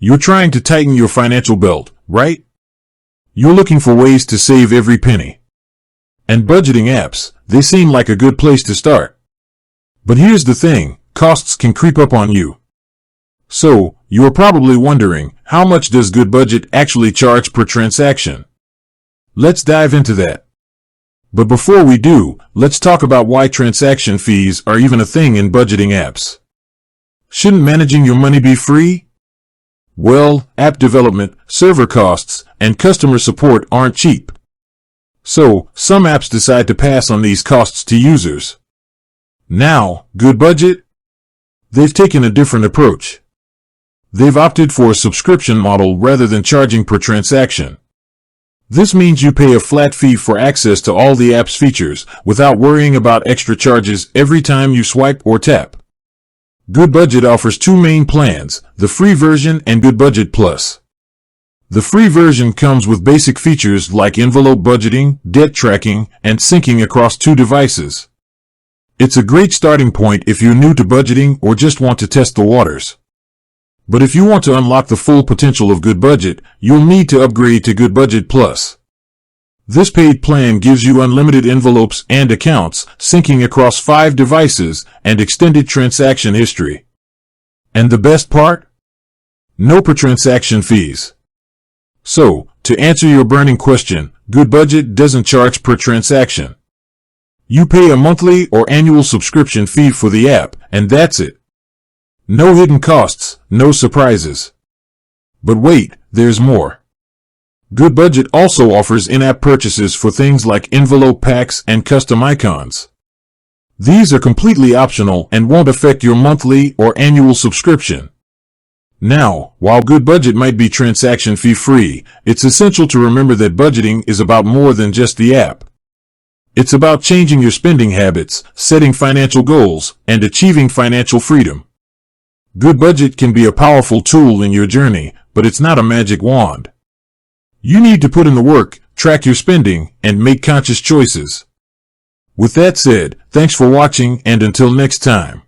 You're trying to tighten your financial belt, right? You're looking for ways to save every penny. And budgeting apps, they seem like a good place to start. But here's the thing, costs can creep up on you. So, you're probably wondering, how much does Goodbudget actually charge per transaction? Let's dive into that. But before we do, let's talk about why transaction fees are even a thing in budgeting apps. Shouldn't managing your money be free? Well, app development, server costs, and customer support aren't cheap. So, some apps decide to pass on these costs to users. Now, Goodbudget? They've taken a different approach. They've opted for a subscription model rather than charging per transaction. This means you pay a flat fee for access to all the app's features without worrying about extra charges every time you swipe or tap. Goodbudget offers two main plans, the free version and Goodbudget Plus. The free version comes with basic features like envelope budgeting, debt tracking, and syncing across two devices. It's a great starting point if you're new to budgeting or just want to test the waters. But if you want to unlock the full potential of Goodbudget, you'll need to upgrade to Goodbudget Plus. This paid plan gives you unlimited envelopes and accounts, syncing across 5 devices, and extended transaction history. And the best part? No per transaction fees. So, to answer your burning question, Goodbudget doesn't charge per transaction. You pay a monthly or annual subscription fee for the app, and that's it. No hidden costs, no surprises. But wait, there's more. Goodbudget also offers in-app purchases for things like envelope packs and custom icons. These are completely optional and won't affect your monthly or annual subscription. Now, while Goodbudget might be transaction fee free, it's essential to remember that budgeting is about more than just the app. It's about changing your spending habits, setting financial goals, and achieving financial freedom. Goodbudget can be a powerful tool in your journey, but it's not a magic wand. You need to put in the work, track your spending, and make conscious choices. With that said, thanks for watching, and until next time.